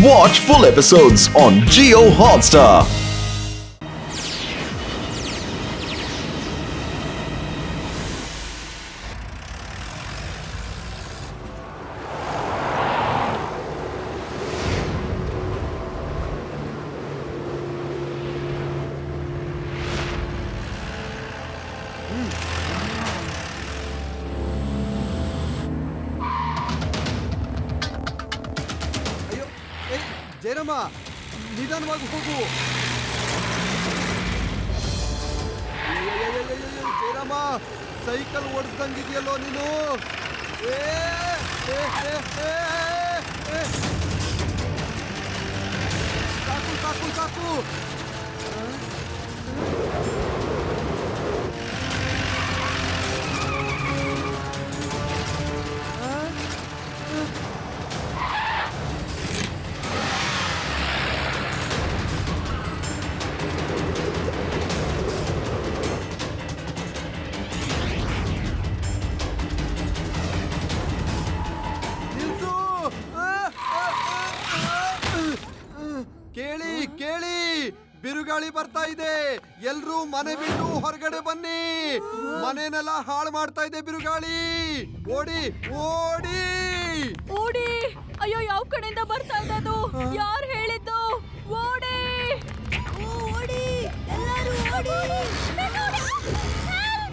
Watch full episodes on Jio Hotstar. Jayarama, ನಿಧಾನವಾಗಿ ಹೋಗು. Jayarama, cycle ಓಡಿಸ್ದಂಗಿದೆಯಲ್ಲೋ ನೀನು. ಸಾಕು ಸಾಕು ಸಾಕು. ಕೇಳಿ ಕೇಳಿ, ಬಿರುಗಾಳಿ ಬರ್ತಾ ಇದೆ. ಎಲ್ರೂ ಮನೆ ಬಿಟ್ಟು ಹೊರಗಡೆ ಬನ್ನಿ. ಮನೆನೆಲ್ಲ ಹಾಳು ಮಾಡ್ತಾ ಇದೆ ಬಿರುಗಾಳಿ. ಓಡಿ ಓಡಿ ಓಡಿ. ಅಯ್ಯೋ, ಯಾವ ಕಡೆಯಿಂದ ಬರ್ತಾ ಇದೆ ಅದು? ಯಾರು ಹೇಳಿದ್ದು? ಓಡಿ ಓಡಿ, ಎಲ್ಲರೂ ಓಡಿ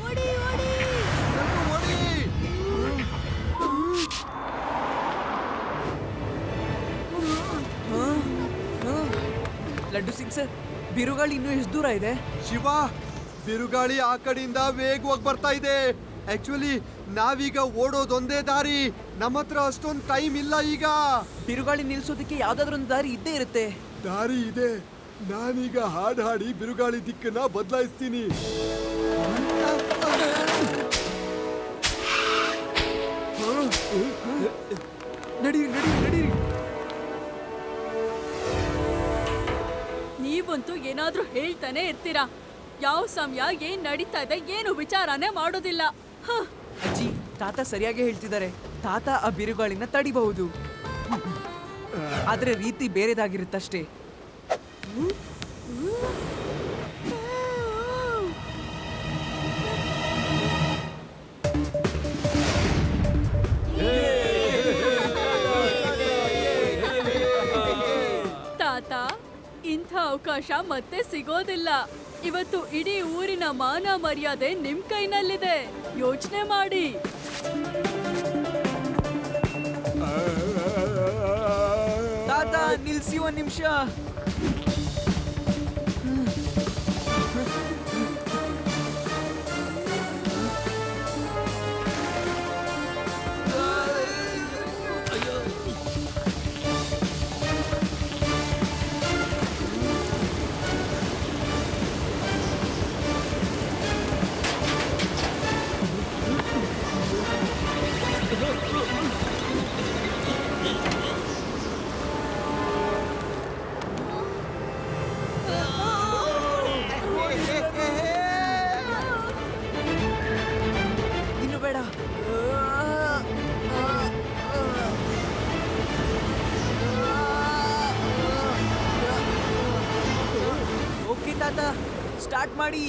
ಓಡಿ ಓಡಿ ಓಡಿ. ಲಡ್ಡು ಸಿಂಗ್ ಸರ್, ಬಿರುಗಾಳಿ ಇನ್ನೂ ಎಷ್ಟು ದೂರ ಇದೆ? ಶಿವ, ಬಿರುಗಾಳಿ ಆ ಕಡೆಯಿಂದ ವೇಗವಾಗಿ ಬರ್ತಾ ಇದೆ. ಆಕ್ಚುಲಿ ನಾವೀಗ ಓಡೋದೊಂದೇ ದಾರಿ. ನಮ್ಮ ಹತ್ರ ಅಷ್ಟೊಂದು ಟೈಮ್ ಇಲ್ಲ ಈಗ. ಬಿರುಗಾಳಿ ನಿಲ್ಸೋದಕ್ಕೆ ಯಾವ್ದಾದ್ರು ಒಂದು ದಾರಿ ಇದ್ದೇ ಇರುತ್ತೆ. ದಾರಿ ಇದೆ. ನಾನೀಗ ಹಾಡು ಹಾಡಿ ಬಿರುಗಾಳಿ ದಿಕ್ಕನ್ನ ಬದಲಾಯಿಸ್ತೀನಿ. ನಡೀರಿ ನಡೀರಿ ನಡೀರಿ. ನೀವಂತೂ ಏನಾದ್ರೂ ಹೇಳ್ತಾನೆ ಇರ್ತೀರಾ. ಯಾವ ಸಮಯ ಏನ್ ನಡೀತಾ ಇದೆ ಏನು ವಿಚಾರನೇ ಮಾಡೋದಿಲ್ಲ. ಅಜ್ಜಿ, ತಾತ ಸರಿಯಾಗಿ ಹೇಳ್ತಿದ್ದಾರೆ. ತಾತ ಆ ಬಿರುಗಾಳಿನ ತಡಿಬಹುದು, ಆದ್ರೆ ರೀತಿ ಬೇರೆದಾಗಿರುತ್ತಷ್ಟೇ. ತಾತ, ಇಂಥ ಅವಕಾಶ ಮತ್ತೆ ಸಿಗೋದಿಲ್ಲ. ಇವತ್ತು ಇಡೀ ಊರಿನ ಮಾನ ಮರ್ಯಾದೆ ನಿಮ್ ಕೈನಲ್ಲಿದೆ. ಯೋಚನೆ ಮಾಡಿ. ತಾತ, ನಿಲ್ಸಿ ಒಂದ್ ನಿಮಿಷ. ಇನ್ನು ಬೇಡ. ಓಕೆ ತಾತ, ಸ್ಟಾರ್ಟ್ ಮಾಡಿ.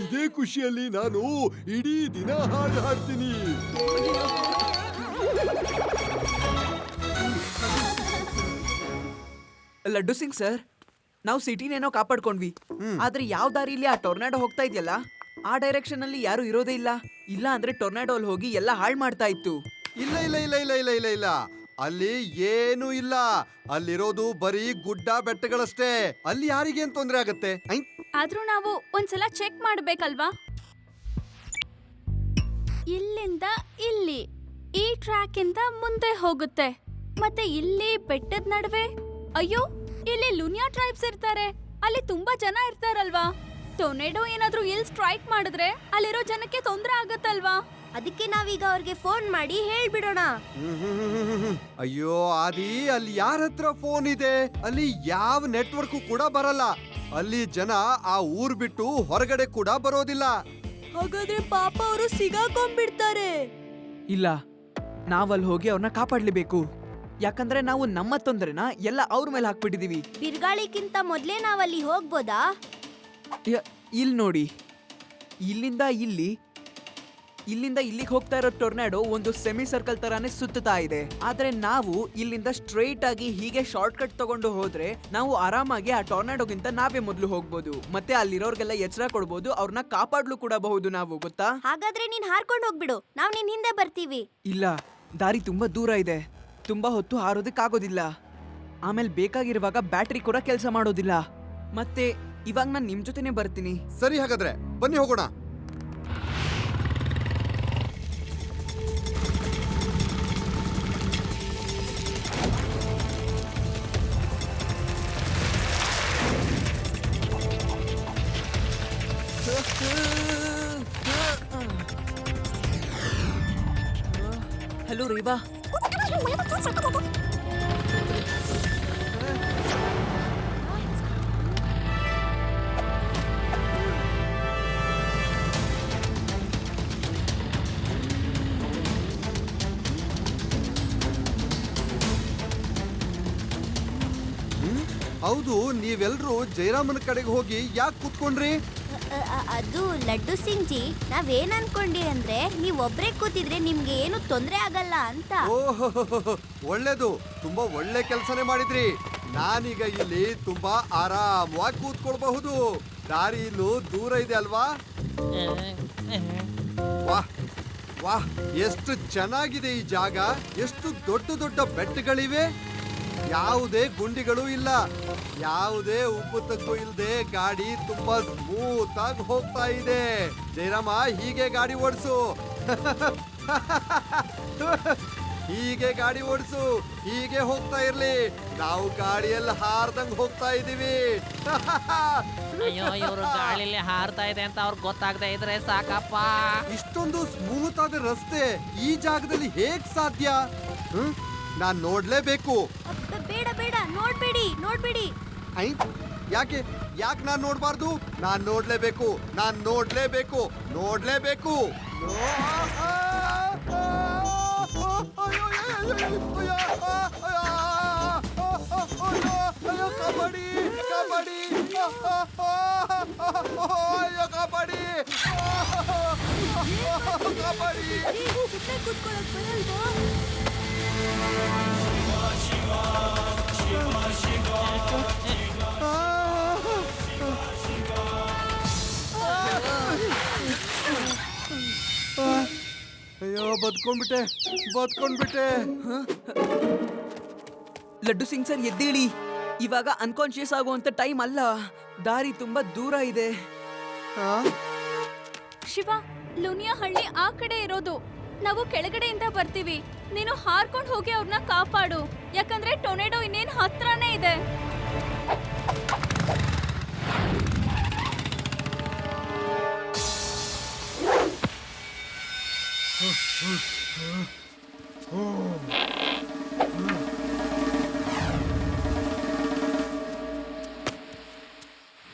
ಇದೇ ಖುಷಿಯಲ್ಲಿ ನಾನು ಇಡೀ ದಿನ ಹಾಡು ಹಾಡ್ತೀನಿ. ಲಡ್ಡು ಸಿಂಗ್ ಸರ್, ನಾವು ಸಿಟಿನೇನೋ ಕಾಪಾಡ್ಕೊಂಡ್ವಿ, ಆದ್ರೆ ಯಾವ ದಾರಿಲಿ ಆ ಟೊರ್ನಾಡೋ ಹೋಗ್ತಾ ಇದೆಯಲ್ಲ ಆ ಡೈರೆಕ್ಷನ್ ಅಲ್ಲಿ ಯಾರು ಇರೋದೇ ಇಲ್ಲ. ಇಲ್ಲ ಅಂದ್ರೆ ಟೊರ್ನಾಡೋ ಅಲ್ಲಿ ಹೋಗಿ ಎಲ್ಲ ಹಾಳು ಮಾಡ್ತಾ ಇತ್ತು. ಇಲ್ಲ ಇಲ್ಲ ಇಲ್ಲ ಇಲ್ಲ ಇಲ್ಲ ಇಲ್ಲ ಇಲ್ಲ, ಅಲ್ಲಿ ಏನೂ ಇಲ್ಲ. ಅಲ್ಲಿರೋದು ಬರೀ ಗುಡ್ಡ ಬೆಟ್ಟಗಳಷ್ಟೇ. ಅಲ್ಲಿ ಯಾರಿಗೇನ್ ತೊಂದ್ರೆ ಆಗತ್ತೆ? ಆದ್ರೂ ನಾವು ಒಂದ್ಸಲ ಚೆಕ್ ಮಾಡ್ಬೇಕಲ್ವಾ? ಇಲ್ಲಿಂದ ಇಲ್ಲಿ ಈ ಟ್ರ್ಯಾಕ್ ಇಂದ ಮುಂದೆ ಹೋಗುತ್ತೆ, ಮತ್ತೆ ಇಲ್ಲಿ ಬೆಟ್ಟದ ನಡುವೆ. ಅಯ್ಯೋ, ಇಲ್ಲಿ ಲುನಿಯಾ ಟ್ರೈಬ್ಸ್ ಇರ್ತಾರೆ, ಅಲ್ಲಿ ತುಂಬಾ ಜನ ಇರ್ತಾರಲ್ವಾ? ಟೊರ್ನೆಡೋ ಏನಾದ್ರೂ ಇಲ್ಲಿ ಸ್ಟ್ರೈಕ್ ಮಾಡಿದ್ರೆ ಅಲ್ಲಿರೋ ಜನಕ್ಕೆ ತೊಂದ್ರೆ ಆಗತ್ತಲ್ವಾ? ಅದಕ್ಕೆ ನಾವೀಗ ಅವ್ರಿಗೆ ಫೋನ್ ಮಾಡಿ ಹೇಳ್ಬಿಡೋಣ. ಅಯ್ಯೋ ಆದಿ, ಅಲ್ಲಿ ಯಾರ ಹತ್ರ ಫೋನ್ ಇದೆ? ಅಲ್ಲಿ ಯಾವ ನೆಟ್ವರ್ಕ್ ಕೂಡ ಬರಲ್ಲ. ಅಲ್ಲಿ ಜನ ಆ ಊರ್ ಬಿಟ್ಟು ಹೊರಗಡೆ ಕೂಡ ಬರೋದಿಲ್ಲ. ಹಾಗಾದ್ರೆ ಪಾಪ ಅವರು ಸಿಗಾಕೊಂಡ್ಬಿಡ್ತಾರೆ. ಇಲ್ಲ, ನಾವಲ್ಲಿ ಹೋಗಿ ಅವ್ರನ್ನ ಕಾಪಾಡ್ಲೇಬೇಕು. ಯಾಕಂದ್ರೆ ನಾವು ನಮ್ಮ ತೊಂದ್ರೆನ ಎಲ್ಲ ಅವ್ರ ಮೇಲೆ ಹಾಕ್ಬಿಟ್ಟಿದೀವಿ. ಬಿರುಗಾಳಿಗಿಂತ ಮೊದ್ಲೇ ನಾವಲ್ಲಿ ಹೋಗ್ಬೋದಾ? ಇಲ್ಲಿ ನೋಡಿ, ಇಲ್ಲಿಂದ ಇಲ್ಲಿಗೆ ಹೋಗ್ತಾ ಇರೋ ಟೊರ್ನಾಡೋ ಒಂದು ಸೆಮಿ ಸರ್ಕಲ್ ತರಾನೇ ಸುತ್ತುತ್ತಾ ಇದೆ. ಆದ್ರೆ ನಾವು ಇಲ್ಲಿಂದ ಸ್ಟ್ರೈಟ್ ಆಗಿ ಹೀಗೆ ಶಾರ್ಟ್ ಕಟ್ ತಗೊಂಡು ಹೋದ್ರೆ ನಾವು ಆರಾಮಾಗಿ ಆ ಟೊರ್ನಾಡೋಗಿಂತ ನಾವೇ ಮೊದಲು ಹೋಗ್ಬೋದು. ಮತ್ತೆ ಅಲ್ಲಿರೋರ್ಗೆಲ್ಲ ಎಚ್ಚರ ಕೊಡ್ಬೋದು, ಅವ್ರನ್ನ ಕಾಪಾಡ್ಲು ಕೂಡ ಬಹುದು ನಾವು, ಗೊತ್ತಾ? ಹಾಗಾದ್ರೆ ನೀನ್ ಹಾರ್ಕೊಂಡು ಹೋಗ್ಬಿಡು, ನಾವ್ ನಿನ್ ಹಿಂದೆ ಬರ್ತೀವಿ. ಇಲ್ಲ, ದಾರಿ ತುಂಬಾ ದೂರ ಇದೆ, ತುಂಬಾ ಹೊತ್ತು ಹಾರೋದಕ್ಕಾಗೋದಿಲ್ಲ. ಆಮೇಲೆ ಬೇಕಾಗಿರುವಾಗ ಬ್ಯಾಟ್ರಿ ಕೂಡ ಕೆಲಸ ಮಾಡೋದಿಲ್ಲ. ಮತ್ತೆ ಇವಾಗ ನಾನು ನಿಮ್ ಜೊತೆನೆ ಬರ್ತೀನಿ. ಸರಿ, ಹಾಗಾದ್ರೆ ಬನ್ನಿ ಹೋಗೋಣ. ಹಲೋ ರೇವಾ. ಹೌದು, ನೀವೆಲ್ರೂ ಜಯರಾಮನ ಕಡೆಗೆ ಹೋಗಿ ಯಾಕೆ ಕೂತ್ಕೊಂಡ್ರಿ? ಅದು ಲಡ್ಡು ಸಿಂಗ್ ಜಿ, ನಾವೇನ್ ಅನ್ಕೊಂಡಿ ಅಂದ್ರೆ ನೀವ್ ಒಬ್ರೇ ಕೂತಿದ್ರೆ ನಿಮ್ಗೆ ಏನು ತೊಂದ್ರೆ ಆಗಲ್ಲ ಅಂತ. ಓಹೋ, ಒಳ್ಳೇದು, ತುಂಬಾ ಒಳ್ಳೆ ಕೆಲಸನೇ ಮಾಡಿದ್ರಿ. ನಾನೀಗ ಇಲ್ಲಿ ತುಂಬಾ ಆರಾಮವಾಗಿ ಕೂತ್ಕೊಳ್ಬಹುದು. ದಾರಿ ಇನ್ನು ದೂರ ಇದೆ ಅಲ್ವಾ? ವಾಹ್ ವಾಹ್, ಎಷ್ಟು ಚೆನ್ನಾಗಿದೆ ಈ ಜಾಗ. ಎಷ್ಟು ದೊಡ್ಡ ದೊಡ್ಡ ಬೆಟ್ಟಗಳಿವೆ. ಯಾವುದೇ ಗುಂಡಿಗಳು ಇಲ್ಲ, ಯಾವುದೇ ಉಬ್ಬು ತಗ್ಗು ಇಲ್ಲದೆ ಗಾಡಿ ತುಂಬಾ ಸ್ಮೂತ್ ಆಗಿ ಹೋಗ್ತಾ ಇದೆ. ಜಯರಾಮ, ಹೀಗೆ ಗಾಡಿ ಓಡಿಸು. ಹೀಗೆ ಗಾಡಿ ಓಡಿಸು, ಹೀಗೆ ಹೋಗ್ತಾ ಇರ್ಲಿ. ನಾವು ಗಾಡಿಯಲ್ಲಿ ಹಾರ್ದಂಗ್ ಹೋಗ್ತಾ ಇದೀವಿ. ಅಯ್ಯೋ, ಇವರು ಗಾಳಿಲಿ ಹಾರ್ತಾ ಇದೆ ಅಂತ ಅವ್ರಿಗೆ ಗೊತ್ತಾಗದೆ ಇದ್ರೆ ಸಾಕಪ್ಪ. ಇಷ್ಟೊಂದು ಸ್ಮೂತ್ ಆದ ರಸ್ತೆ ಈ ಜಾಗದಲ್ಲಿ ಹೇಗ್ ಸಾಧ್ಯ? ನಾನ್ ನೋಡ್ಲೇಬೇಕು. ಬೇಡ ಬೇಡ, ನೋಡ್ಬೇಡಿ. ಯಾಕೆ ನಾನ್ ನೋಡ್ಬಾರ್ದು? ನಾನ್ ನೋಡ್ಲೇಬೇಕು. ಕಬಡ್ಡಿ ಅಯ್ಯೋ, ಬದ್ಕೊಂಡ್ಬಿಟ್ಟೆ. ಲಡ್ಡು ಸಿಂಗ್ ಸರ್, ಎದ್ದೇಳಿ. ಇವಾಗ ಅನ್ಕಾನ್ಶಿಯಸ್ ಆಗುವಂತ ಟೈಮ್ ಅಲ್ಲ, ದಾರಿ ತುಂಬಾ ದೂರ ಇದೆ. ಶಿವ, ಲುನಿಯಾ ಹಳ್ಳಿ ಆ ಕಡೆ ಇರೋದು. ನಾವು ಕೆಳಗಡೆಯಿಂದ ಬರ್ತೀವಿ. ನೀನು ಹಾರ್ಕೊಂಡು ಹೋಗಿ ಅವ್ರನ್ನ ಕಾಪಾಡು, ಯಾಕಂದ್ರೆ ಟೊರ್ನೆಡೋ ಇನ್ನೇನ್ ಹತ್ರನೇ ಇದೆ.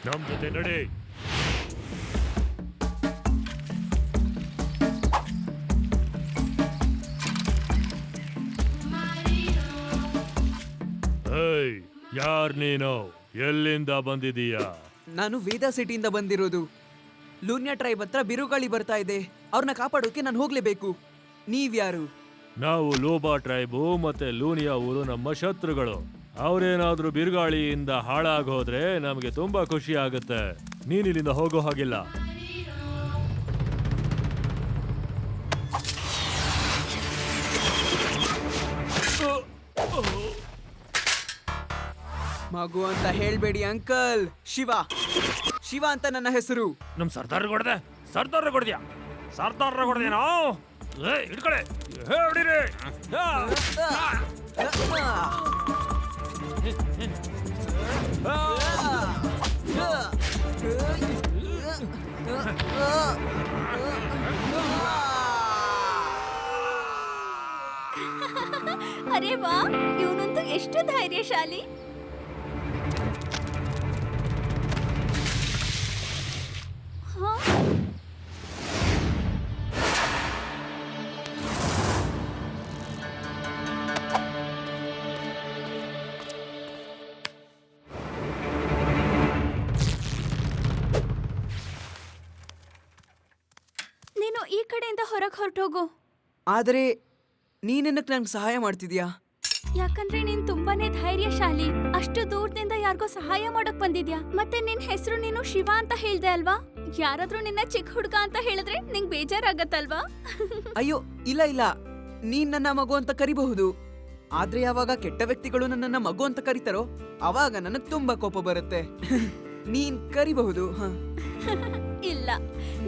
ನಮ್ ಜೊತೆ ನಡಿ. ಯಾರ್ ನೀನು? ಎಲ್ಲಿಂದ ಬಂದಿದೀಯಾ? ನಾನು ವೇದಾ ಸಿಟಿಯಿಂದ ಬಂದಿರೋದು. ಲೂನಿಯಾ ಟ್ರೈಬ್ ಹತ್ರ ಬಿರುಗಾಳಿ ಬರ್ತಾ ಇದೆ, ಅವ್ರನ್ನ ಕಾಪಾಡೋಕೆ ನಾನು ಹೋಗ್ಲೇಬೇಕು. ನೀವ್ಯಾರು? ನಾವು ಲೋಬಾ ಟ್ರೈಬು ಮತ್ತೆ ಲೂನಿಯಾ ಊರು ನಮ್ಮ ಶತ್ರುಗಳು. ಅವ್ರೇನಾದ್ರೂ ಬಿರುಗಾಳಿಯಿಂದ ಹಾಳಾಗೋದ್ರೆ ನಮಗೆ ತುಂಬಾ ಖುಷಿ ಆಗುತ್ತೆ. ನೀನ್ ಇಲ್ಲಿಂದ ಹೋಗೋ ಹಾಗಿಲ್ಲ. ಮಗು ಅಂತ ಹೇಳ್ಬೇಡಿ ಅಂಕಲ್. ಶಿವ ಶಿವ ಅಂತ ನನ್ನ ಹೆಸರು. ನಮ್ ಸರ್ದಾರ್ ಕೊಡ್ದೆ, ಸರ್ದಾರ್ ಕೊಡ್ದ್ಯಾ, ಸರ್ದಾರ್ ಕೊಡ್ದೇನೋ? ಹಿಡ್ಕೊಳೆ, ಹೊಡಿರಿ. ಅರೆ ವಾ, ಇವನಂತೂ ಎಷ್ಟು ಧೈರ್ಯಶಾಲಿ. ಹಾ? ನೀನು ಈ ಕಡೆಯಿಂದ ಹೊರಗೆ ಹೊರಟೋಗು. ಆದ್ರೆ ನೀನೆನಕ್ ನಂಗೆ ಸಹಾಯ ಮಾಡ್ತಿದ್ಯಾ? ಯಾಕಂದ್ರೆ ನೀನ್ ತುಂಬಾನೇ ಧೈರ್ಯಶಾಲಿ. ಅಷ್ಟು ದೂರದಿಂದ ಯಾರಿಗೋ ಸಹಾಯ ಮಾಡಕ್ ಬಂದಿದ್ಯಾ. ಮತ್ತೆ ನಿನ್ ಹೆಸರು ನೀನು ಶಿವ ಅಂತ ಹೇಳ್ದೆ ಅಲ್ವಾ? ಯಾರಾದ್ರೂ ನಿನ್ನ ಚಿಕ್ಕ ಹುಡ್ಗ ಅಂತ ಹೇಳಿದ್ರೆ ನಿಂಗ್ ಬೇಜಾರಾಗತ್ತಲ್ವಾ? ಅಯ್ಯೋ ಇಲ್ಲ ಇಲ್ಲ, ನೀನ್ ನನ್ನ ಮಗು ಅಂತ ಕರಿಬಹುದು. ಆದ್ರೆ ಯಾವಾಗ ಕೆಟ್ಟ ವ್ಯಕ್ತಿಗಳು ನನ್ನನ್ನ ಮಗು ಅಂತ ಕರೀತಾರೋ ಅವಾಗ ನನಗ್ ತುಂಬಾ ಕೋಪ ಬರುತ್ತೆ. ನೀನ್ ಕರಿಬಹುದು. ಇಲ್ಲ,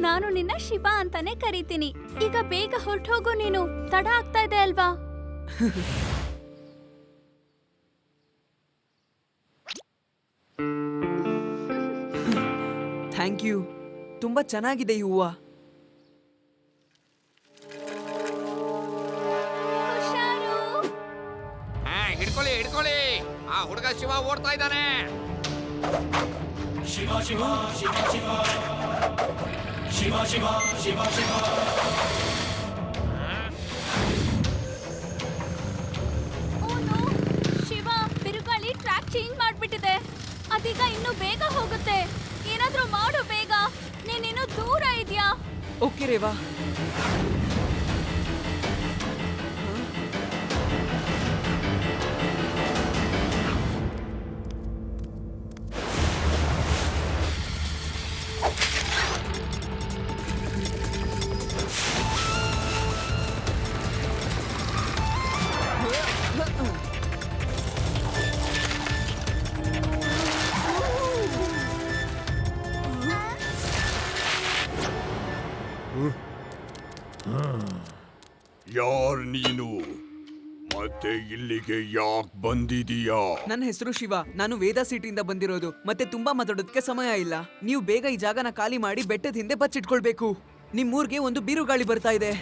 ನಾನು ನಿನ್ನ ಶಿವ ಅಂತಾನೆ ಕರಿತೀನಿ. ಈಗ ಬೇಗ ಹೊರಟೋಗು, ನೀನು ತಡ ಆಗ್ತಾ ಇದೆ ಅಲ್ವಾ? Thank you. ತುಂಬಾ ಚೆನ್ನಾಗಿದೆ ಈ ಹೂವ. ಹುಷಾರು. ಹಿಡ್ಕೊಳ್ಳಿ ಹಿಡ್ಕೊಳ್ಳಿ, ಆ ಹುಡುಗ ಶಿವ ಓಡ್ತಾ ಇದ್ದಾನೆ. ಓನು, ಶಿವ, ಬಿರುಗಾಳಿ ಟ್ರ್ಯಾಕ್ ಚೇಂಜ್ ಮಾಡ್ಬಿಟ್ಟಿದೆ. ಅದೀಗ ಇನ್ನು ಬೇಗ ಹೋಗುತ್ತೆ. ಏನಾದ್ರೂ ಮಾಡು ಬೇಗ. ನೀನಿನ್ನು ದೂರ ಇದೆಯಾ? ಓಕೆ ರೇವಾ. ಯಾರ್ ನೀನು? ಮತ್ತೆ ಇಲ್ಲಿಗೆ ಯಾಕೆ ಬಂದಿದೀಯಾ? ನನ್ನ ಹೆಸರು ಶಿವ. ನಾನು ವೇದ ಸಿಟಿಯಿಂದ ಬಂದಿರೋದು. ಮತ್ತೆ ತುಂಬಾ ಮಾತಾಡೋದಕ್ಕೆ ಸಮಯ ಇಲ್ಲ. ನೀವು ಬೇಗ ಈ ಜಾಗನ ಖಾಲಿ ಮಾಡಿ ಬೆಟ್ಟದ ಹಿಂದೆ ಬಚ್ಚಿಟ್ಕೊಳ್ಬೇಕು. ನಿಮ್ಮೂರ್ಗೆ ಒಂದು ಬಿರುಗಾಳಿ ಬರ್ತಾ ಇದೆ.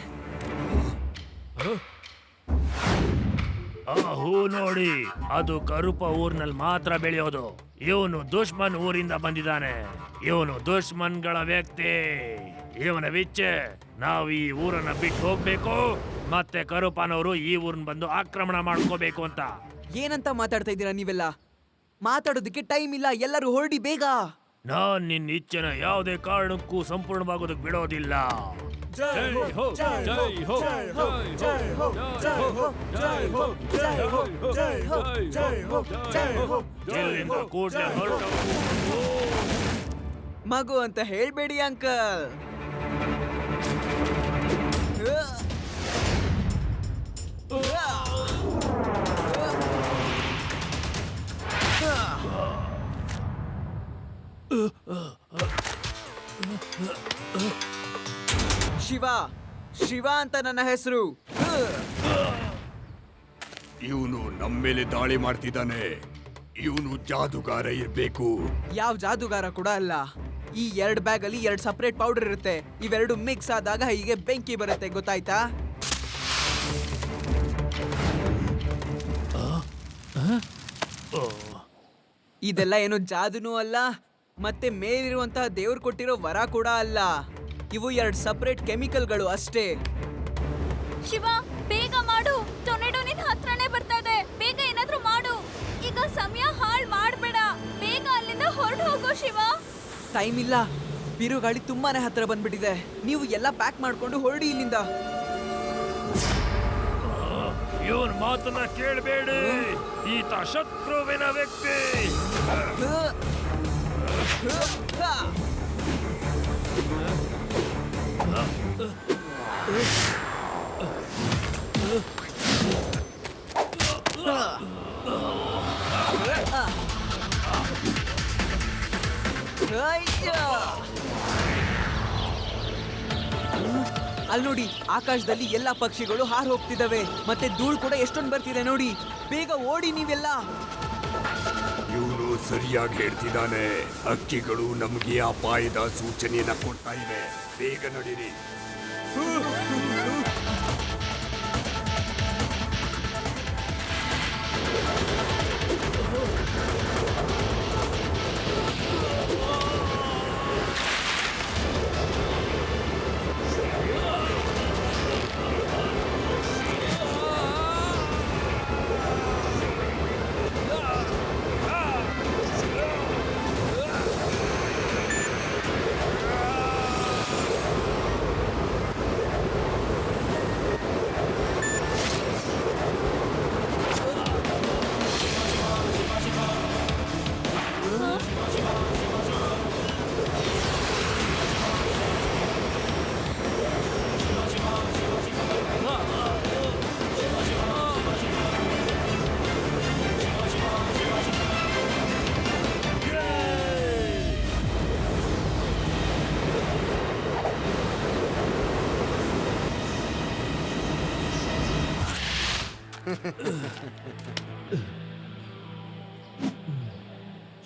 ಆ ಹೂ ನೋಡಿ, ಅದು ಕರುಪ ಊರ್ನಲ್ಲಿ ಮಾತ್ರ ಬೆಳೆಯೋದು. ಇವನು ದುಶ್ಮನ್ ಊರಿಂದ ಬಂದಿದ್ದಾನೆ. ಇವನು ದುಶ್ಮನ್ಗಳ ವ್ಯಕ್ತಿ. ಇವನ ವಿಚ್ಚೆ ನಾವು ಈ ಊರನ್ನ ಬಿಟ್ಟು ಹೋಗ್ಬೇಕು, ಮತ್ತೆ ಕರುಪನವರು ಈ ಊರನ್ನ ಬಂದು ಆಕ್ರಮಣ ಮಾಡ್ಕೋಬೇಕು ಅಂತ. ಏನಂತ ಮಾತಾಡ್ತಾ ಇದ್ದೀರಾ ನೀವೆಲ್ಲ? ಮಾತಾಡೋದಕ್ಕೆ ಟೈಮ್ ಇಲ್ಲ. ಎಲ್ಲರೂ ಹೊರಡಿ ಬೇಗ. ನಾನ್ ನಿನ್ನ ಇಚ್ಛೆನ ಯಾವುದೇ ಕಾರಣಕ್ಕೂ ಸಂಪೂರ್ಣವಾಗೋದಕ್ಕೆ ಬಿಡೋದಿಲ್ಲ. ಜೈ ಹೋ, ಜೈ ಹೋ, ಜೈ ಹೋ, ಜೈ ಹೋ, ಜೈ ಹೋ, ಜೈ ಹೋ, ಜೈ ಹೋ, ಜೈ ಹೋ, ಜೈ ಹೋ. ಇಲ್ಲಿಂದ ಕೂಡ್ಲೆ ಹೊರಟು. ಮಗು ಅಂತ ಹೇಳ್ಬೇಡಿ ಅಂಕಲ್. ಶಿವ ಶಿವ ಅಂತ ನನ್ನ ಹೆಸರು. ಇವನು ನಮ್ಮ ಮೇಲೆ ದಾಳಿ ಮಾಡ್ತಿದ್ದಾನೆ. ಇವನು ಜಾದುಗಾರ ಇರ್ಬೇಕು. ಯಾವ ಜಾದುಗಾರ ಕೂಡ ಅಲ್ಲ. ಈ 2 ಬ್ಯಾಗ್ ಅಲ್ಲಿ 2 ಸಪರೇಟ್ ಪೌಡರ್ ಇರುತ್ತೆ. ಇವೆರಡು ಮಿಕ್ಸ್ ಆದಾಗ ಹೀಗೆ ಬೆಂಕಿ ಬರುತ್ತೆ, ಗೊತ್ತಾಯ್ತಾ? ಇದೆಲ್ಲ ಏನು ಜಾದುನೂ ಅಲ್ಲ, ಮತ್ತೆ ಮೇಲಿರುವಂತಹ ದೇವ್ರು ಕೊಟ್ಟಿರೋ ವರ ಕೂಡ ಅಲ್ಲ. ಇವು 2 ಸಪರೇಟ್ ಕೆಮಿಕಲ್ಗಳು ಅಷ್ಟೇ. ಶಿವ, ಬೇಗ ಮಾಡು. ಟೊರ್ನೆಡೋ ನಿನ್ ಹತ್ರನೇ ಬರ್ತಾ ಇದೆ. ಬೇಗ ಏನಾದ್ರೂ ಮಾಡು. ಈಗ ಸಮಯ ಹಾಳ್ ಮಾಡ್ಬೇಡ. ಬೇಗ ಅಲ್ಲಿಂದ ಹೊರಟು ಹೋಗು ಶಿವ. ಟೈಮ್ ಇಲ್ಲ. ಬಿರುಗಾಳಿ ತುಂಬಾನೇ ಹತ್ರ ಬಂದ್ಬಿಟ್ಟಿದೆ. ನೀವು ಎಲ್ಲ ಪ್ಯಾಕ್ ಮಾಡ್ಕೊಂಡು ಹೊರಡಿ ಇಲ್ಲಿಂದ. ಇವನ್ ಮಾತನ್ನ ಕೇಳಬೇಡಿ. ಈತ ಶತ್ರುವಿನ ವ್ಯಕ್ತಿ. ಅಲ್ಲಿ ನೋಡಿ, ಆಕಾಶದಲ್ಲಿ ಎಲ್ಲಾ ಪಕ್ಷಿಗಳು ಹಾರ್ ಹೋಗ್ತಿದಾವೆ. ಮತ್ತೆ ಧೂಳ್ ಕೂಡ ಎಷ್ಟೊಂದು ಬರ್ತಿದೆ ನೋಡಿ. ಬೇಗ ಓಡಿ ನೀವೆಲ್ಲ. ಇವನು ಸರಿಯಾಗಿ ಹೇಳ್ತಿದ್ದಾನೆ. ಹಕ್ಕಿಗಳು ನಮಗೆ ಅಪಾಯದ ಸೂಚನೆಯನ್ನ ಕೊಡ್ತಾ ಇವೆ. ಬೇಗ ನಡೀರಿ.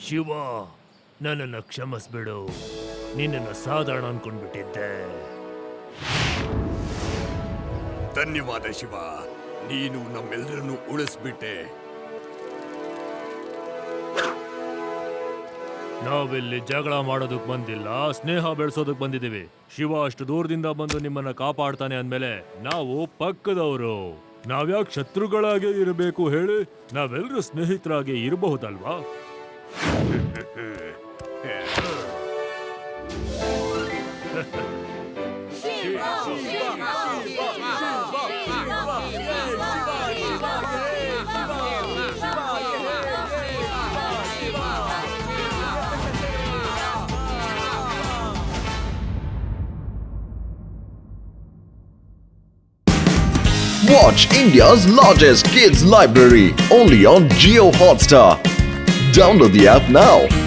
ಶಿವ, ನನ್ನನ್ನು ಕ್ಷಮಿಸ್ಬಿಡು. ನಿನ್ನನ್ನು ಸಾಧಾರಣ ಅನ್ಕೊಂಡ್ಬಿಟ್ಟಿದ್ದೆ. ಧನ್ಯವಾದ ಶಿವ, ನೀನು ನಮ್ಮೆಲ್ಲರನ್ನು ಉಳಿಸ್ಬಿಟ್ಟೆ. ನಾವಿಲ್ಲಿ ಜಗಳ ಮಾಡೋದಕ್ ಬಂದಿಲ್ಲ, ಸ್ನೇಹ ಬೆಳೆಸೋದಕ್ ಬಂದಿದ್ದೀವಿ. ಶಿವ ಅಷ್ಟು ದೂರದಿಂದ ಬಂದು ನಿಮ್ಮನ್ನ ಕಾಪಾಡ್ತಾನೆ ಅಂದ್ಮೇಲೆ ನಾವು ಪಕ್ಕದವರು. ನಾವ್ಯಾಕೆ ಶತ್ರುಗಳಾಗೆ ಇರಬೇಕು ಹೇಳಿ? ನಾವೆಲ್ಲರೂ ಸ್ನೇಹಿತರಾಗಿ ಇರಬಹುದಲ್ವಾ? Watch India's largest kids library only on Jio Hotstar. Download the app now.